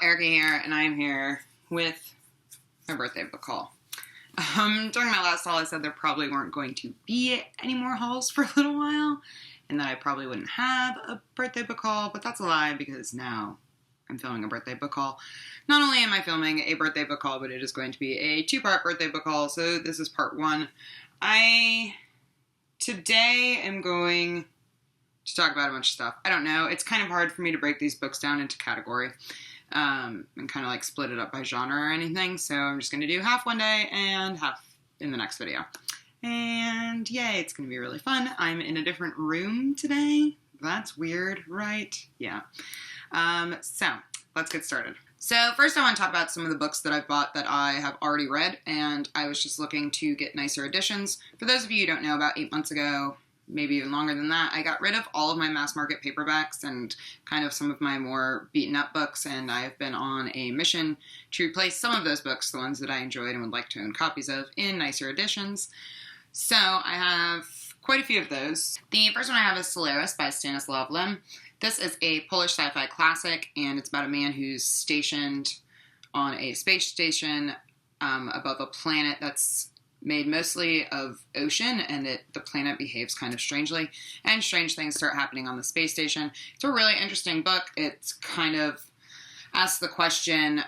Erica here, and I am here with my birthday book haul. During my last haul, I said there probably weren't going to be any more hauls for a little while, and that I probably wouldn't have a birthday book haul, but that's a lie because now I'm filming a birthday book haul. Not only am I filming a birthday book haul, but it is going to be a two-part birthday book haul, so this is part one. Today am going to talk about a bunch of stuff. I don't know. It's kind of hard for me to break these books down into category and kind of like split it up by genre or anything. So I'm just going to do half one day and half in the next video. And yay, it's going to be really fun. I'm in a different room today. That's weird, right? Yeah. So let's get started. So first I want to talk about some of the books that I've bought that I have already read, and I was just looking to get nicer editions. For those of you who don't know, about 8 months ago, maybe even longer than that, I got rid of all of my mass market paperbacks and kind of some of my more beaten up books, and I have been on a mission to replace some of those books, the ones that I enjoyed and would like to own copies of, in nicer editions. So I have quite a few of those. The first one I have is Solaris by Stanislaw Lem. This is a Polish sci-fi classic, and it's about a man who's stationed on a space station above a planet that's made mostly of ocean, and the planet behaves kind of strangely, and strange things start happening on the space station. It's a really interesting book. It's kind of asks the question,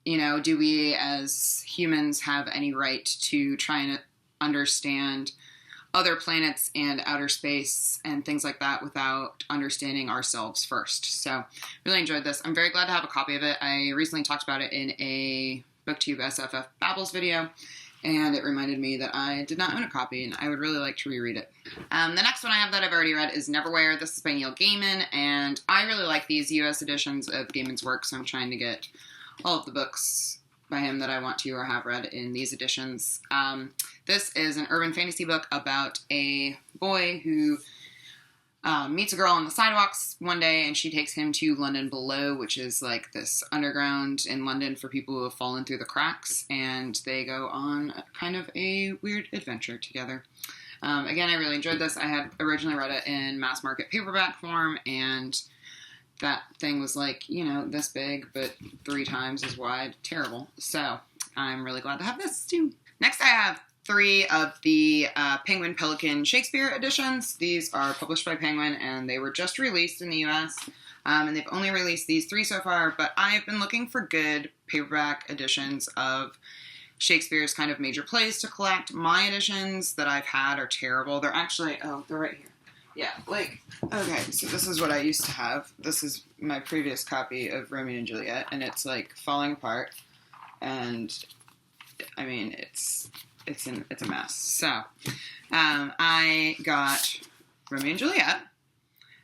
do we as humans have any right to try and understand other planets and outer space and things like that without understanding ourselves first. So really enjoyed this. I'm very glad to have a copy of it. I recently talked about it in a BookTube SFF Babbles video, and it reminded me that I did not own a copy, and I would really like to reread it. The next one I have that I've already read is Neverwhere. This is by Neil Gaiman, and I really like these US editions of Gaiman's work, so I'm trying to get all of the books by him that I want to or have read in these editions. This is an urban fantasy book about a boy who meets a girl on the sidewalks one day, and she takes him to London Below, which is like this underground in London for people who have fallen through the cracks, and they go on kind of a weird adventure together. Again, I really enjoyed this. I had originally read it in mass market paperback form, and that thing was like, this big, but 3 times as wide. Terrible. So I'm really glad to have this too. Next, I have 3 of the Penguin Pelican Shakespeare editions. These are published by Penguin, and they were just released in the US. And they've only released these 3 so far, but I've been looking for good paperback editions of Shakespeare's kind of major plays to collect. My editions that I've had are terrible. They're actually, they're right here. Yeah, okay, so this is what I used to have. This is my previous copy of Romeo and Juliet, and it's, falling apart, and, I mean, it's a mess. So, I got Romeo and Juliet,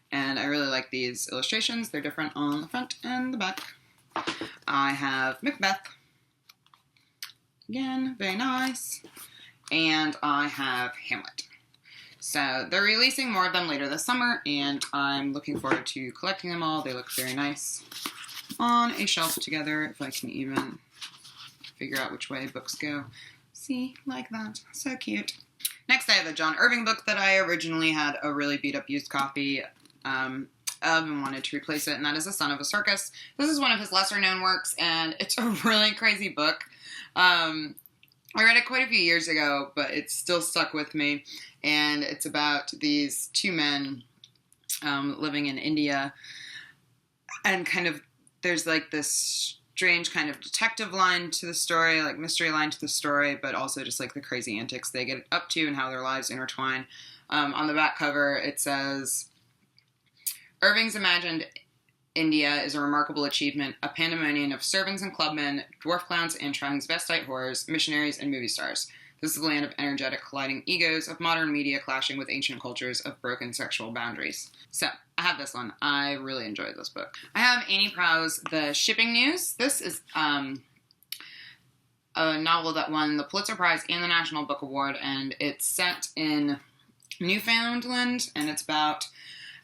and I really like these illustrations. They're different on the front and the back. I have Macbeth. Again, very nice. And I have Hamlet. So they're releasing more of them later this summer, and I'm looking forward to collecting them all. They look very nice on a shelf together, if I can even figure out which way books go. See, like that. So cute. Next, I have a John Irving book that I originally had a really beat-up used copy of and wanted to replace it, and that is The Son of a Circus. This is one of his lesser-known works, and it's a really crazy book. I read it quite a few years ago, but it's still stuck with me, and it's about these 2 men living in India, and kind of there's this strange kind of detective line to the story, mystery line to the story, but also just the crazy antics they get up to and how their lives intertwine. On the back cover, it says, Irving's imagined India is a remarkable achievement, a pandemonium of servants and clubmen, dwarf clowns and transvestite horrors, missionaries and movie stars. This is the land of energetic colliding egos, of modern media clashing with ancient cultures, of broken sexual boundaries. So, I have this one. I really enjoyed this book. I have Annie Proulx's The Shipping News. This is a novel that won the Pulitzer Prize and the National Book Award, and it's set in Newfoundland, and it's about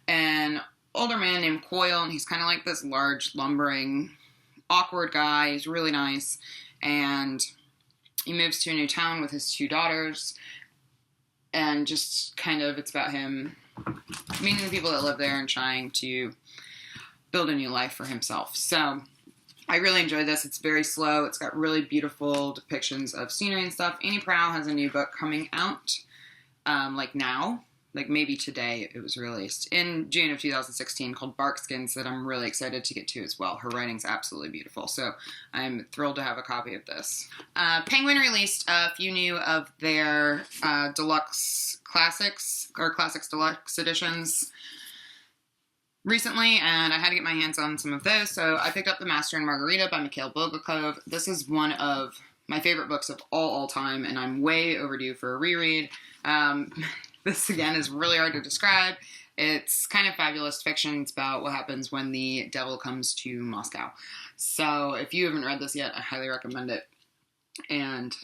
an older man named Coyle, and he's kind of this large, lumbering, awkward guy. He's really nice, and he moves to a new town with his 2 daughters, and just kind of, it's about him meeting the people that live there and trying to build a new life for himself. So, I really enjoyed this. It's very slow. It's got really beautiful depictions of scenery and stuff. Annie Proulx has a new book coming out, like now. Like maybe today it was released in June of 2016 called Barkskins that I'm really excited to get to as well. Her writing's absolutely beautiful, so I'm thrilled to have a copy of this. Penguin released a few new of their deluxe classics, or classics deluxe editions recently, and I had to get my hands on some of those, so I picked up The Master and Margarita by Mikhail Bulgakov. This is one of my favorite books of all time, and I'm way overdue for a reread. This, again, is really hard to describe. It's kind of fabulous fiction. It's about what happens when the devil comes to Moscow. So if you haven't read this yet, I highly recommend it. And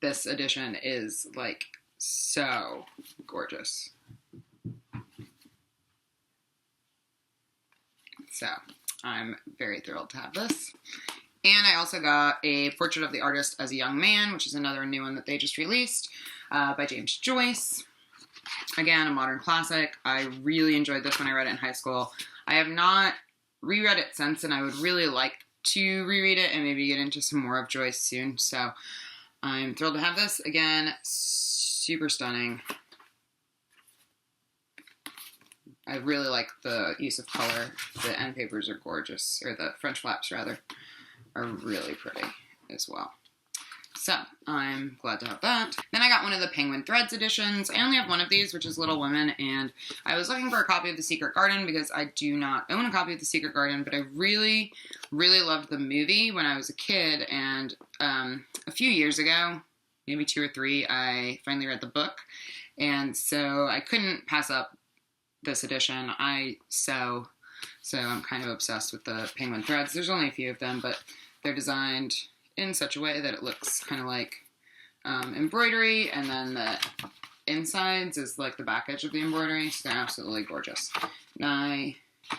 this edition is, like, so gorgeous. So I'm very thrilled to have this. And I also got A Portrait of the Artist as a Young Man, which is another new one that they just released, by James Joyce. Again, a modern classic. I really enjoyed this when I read it in high school. I have not reread it since, and I would really like to reread it and maybe get into some more of Joyce soon. So I'm thrilled to have this. Again, super stunning. I really like the use of color. The end papers are gorgeous, or the French flaps, rather, are really pretty as well. So, I'm glad to have that. Then I got one of the Penguin Threads editions. I only have one of these, which is Little Women, and I was looking for a copy of The Secret Garden because I do not own a copy of The Secret Garden, but I really, really loved the movie when I was a kid, and a few years ago, maybe 2 or 3, I finally read the book, and so I couldn't pass up this edition. So I'm kind of obsessed with the Penguin Threads. There's only a few of them, but they're designed in such a way that it looks kind of like embroidery, and then the insides is like the back edge of the embroidery, so they're absolutely gorgeous. And I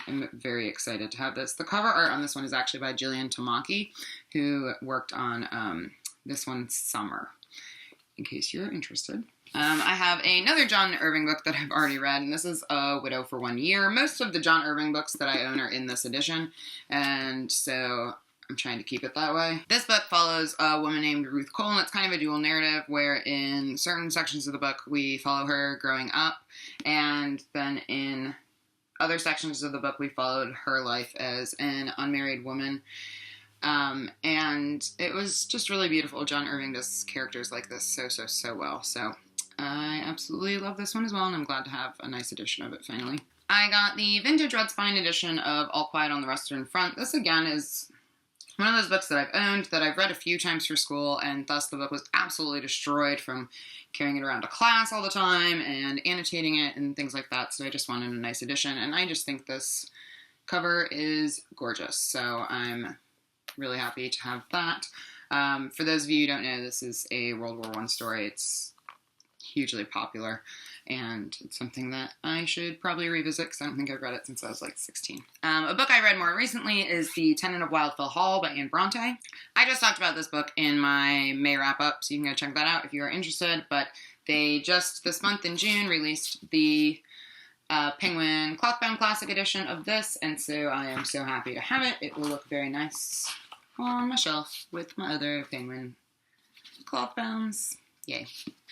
am very excited to have this. The cover art on this one is actually by Jillian Tamaki, who worked on this one, Summer, in case you're interested. I have another John Irving book that I've already read, and this is A Widow for 1 Year. Most of the John Irving books that I own are in this edition, and so I'm trying to keep it that way. This book follows a woman named Ruth Cole, and it's kind of a dual narrative where in certain sections of the book we follow her growing up, and then in other sections of the book we followed her life as an unmarried woman. And it was just really beautiful. John Irving does characters like this so well. So I absolutely love this one as well, and I'm glad to have a nice edition of it finally. I got the vintage red spine edition of All Quiet on the Western Front. This again is one of those books that I've owned, that I've read a few times for school, and thus the book was absolutely destroyed from carrying it around to class all the time and annotating it and things like that, so I just wanted a nice edition, and I just think this cover is gorgeous, so I'm really happy to have that. For those of you who don't know, this is a World War I story. It's hugely popular, and it's something that I should probably revisit because I don't think I've read it since I was like 16. A book I read more recently is The Tenant of Wildfell Hall by Anne Bronte. I just talked about this book in my May wrap-up, so you can go check that out if you are interested, but they just this month in June released the Penguin Clothbound Classic edition of this, and so I am so happy to have it. It will look very nice on my shelf with my other Penguin Clothbounds. Yay.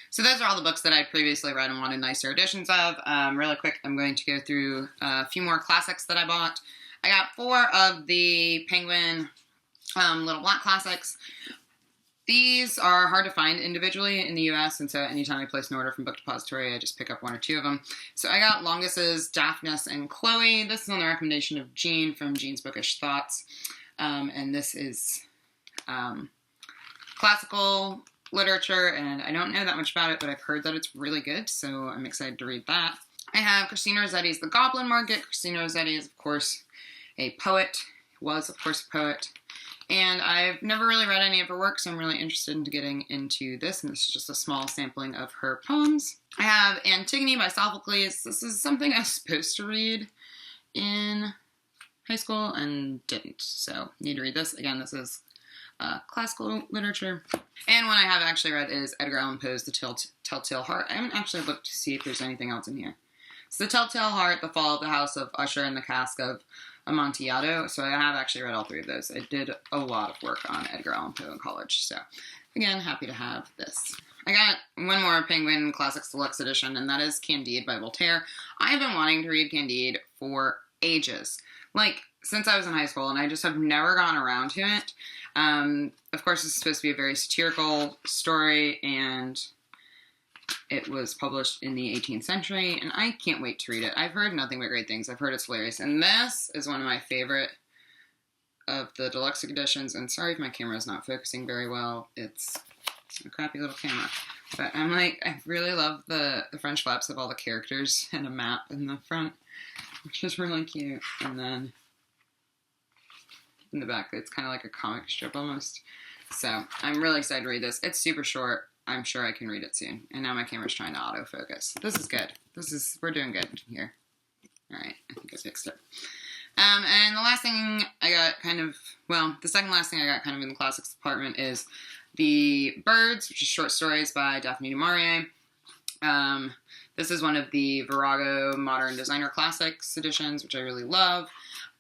So those are all the books that I previously read and wanted nicer editions of. Really quick, I'm going to go through a few more classics that I bought. I got 4 of the Penguin Little Black Classics. These are hard to find individually in the US, and so anytime I place an order from Book Depository, I just pick up 1 or 2 of them. So I got Longus's Daphnis and Chloe. This is on the recommendation of Jean from Jean's Bookish Thoughts. And this is classical literature, and I don't know that much about it, but I've heard that it's really good, so I'm excited to read that. I have Christina Rossetti's The Goblin Market. Christina Rossetti is, of course, a poet, was, of course, a poet, and I've never really read any of her work, so I'm really interested in getting into this, and this is just a small sampling of her poems. I have Antigone by Sophocles. This is something I was supposed to read in high school and didn't, so need to read this. Again, this is classical literature. And one I have actually read is Edgar Allan Poe's The Telltale Heart. I haven't actually looked to see if there's anything else in here. It's The Telltale Heart, The Fall of the House of Usher, and The Cask of Amontillado. So I have actually read all 3 of those. I did a lot of work on Edgar Allan Poe in college. So again, happy to have this. I got one more Penguin Classics Deluxe Edition, and that is Candide by Voltaire. I've been wanting to read Candide for ages. Like, since I was in high school, and I just have never gotten around to it. Of course, it's supposed to be a very satirical story, and it was published in the 18th century, and I can't wait to read it. I've heard nothing but great things. I've heard it's hilarious, and this is one of my favorite of the deluxe editions, and sorry if my camera is not focusing very well. It's a crappy little camera. But I'm like, I really love the French flaps of all the characters and a map in the front, which is really cute. And then in the back, it's kind of like a comic strip almost. So I'm really excited to read this. It's super short. I'm sure I can read it soon. And now my camera's trying to autofocus. This is good. We're doing good here. All right, I think I fixed it. And the last thing I got the second last thing I got kind of in the classics department is The Birds, which is short stories by Daphne du Maurier. This is one of the Virago Modern Designer Classics editions, which I really love.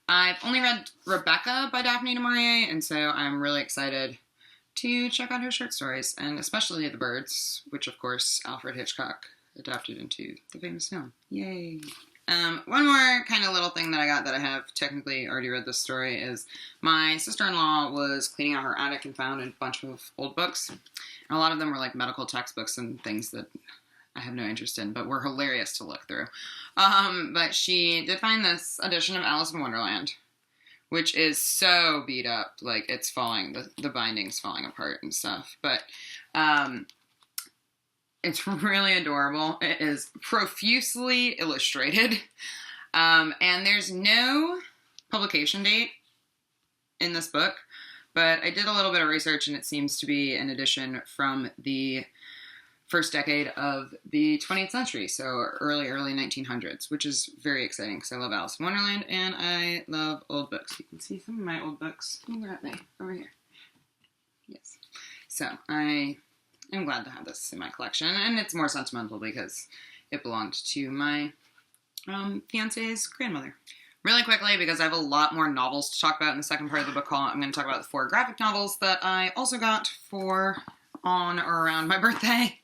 I've only read Rebecca by Daphne du Maurier, and so I'm really excited to check out her short stories, and especially The Birds, which of course Alfred Hitchcock adapted into the famous film. Yay! One more kind of little thing that I got that I have technically already read this story is my sister-in-law was cleaning out her attic and found a bunch of old books. And a lot of them were like medical textbooks and things that I have no interest in, but were hilarious to look through. But she did find this edition of Alice in Wonderland, which is so beat up, like it's falling, the binding's falling apart and stuff. But it's really adorable. It is profusely illustrated. And there's no publication date in this book, but I did a little bit of research and it seems to be an edition from the first decade of the 20th century, so early 1900s, which is very exciting because I love Alice in Wonderland and I love old books. You can see some of my old books. Where are they? Over here. Yes. So I am glad to have this in my collection, and it's more sentimental because it belonged to my fiance's grandmother. Really quickly, because I have a lot more novels to talk about in the second part of the book haul, I'm going to talk about the 4 graphic novels that I also got for on or around my birthday.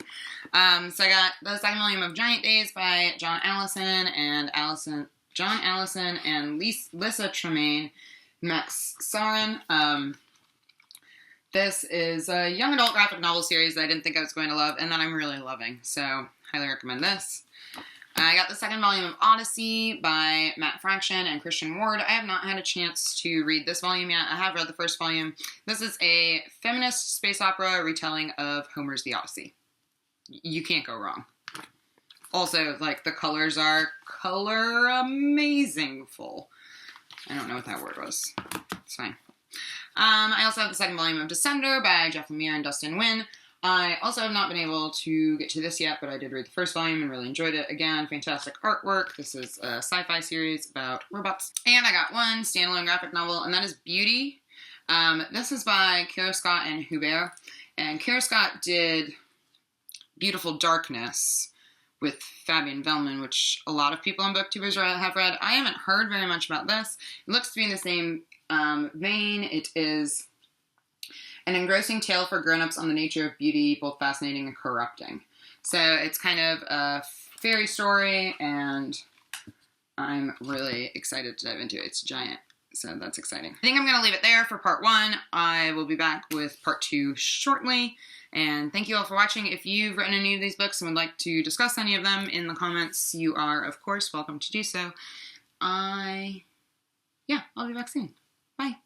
So I got the second volume of Giant Days by John Allison and Lissa Tremaine Max Sarin. This is a young adult graphic novel series that I didn't think I was going to love and that I'm really loving, so highly recommend this. I got the second volume of Odyssey by Matt Fraction and Christian Ward. I have not had a chance to read this volume yet. I have read the first volume. This is a feminist space opera retelling of Homer's The Odyssey. You can't go wrong. Also, like, the colors are color amazing full. I don't know what that word was. It's fine. I also have the second volume of Descender by Jeff Lemire and Dustin Nguyen. I also have not been able to get to this yet, but I did read the first volume and really enjoyed it. Again, fantastic artwork. This is a sci-fi series about robots. And I got one standalone graphic novel, and that is Beauty. This is by Kira Scott and Hubert. And Kira Scott did Beautiful Darkness with Fabian Vellman, which a lot of people on BookTubers have read. I haven't heard very much about this. It looks to be in the same vein. It is an engrossing tale for grown-ups on the nature of beauty, both fascinating and corrupting. So it's kind of a fairy story, and I'm really excited to dive into it. It's giant, so that's exciting. I think I'm going to leave it there for part 1. I will be back with part 2 shortly, and thank you all for watching. If you've written any of these books and would like to discuss any of them in the comments, you are, of course, welcome to do so. I'll be back soon. Bye.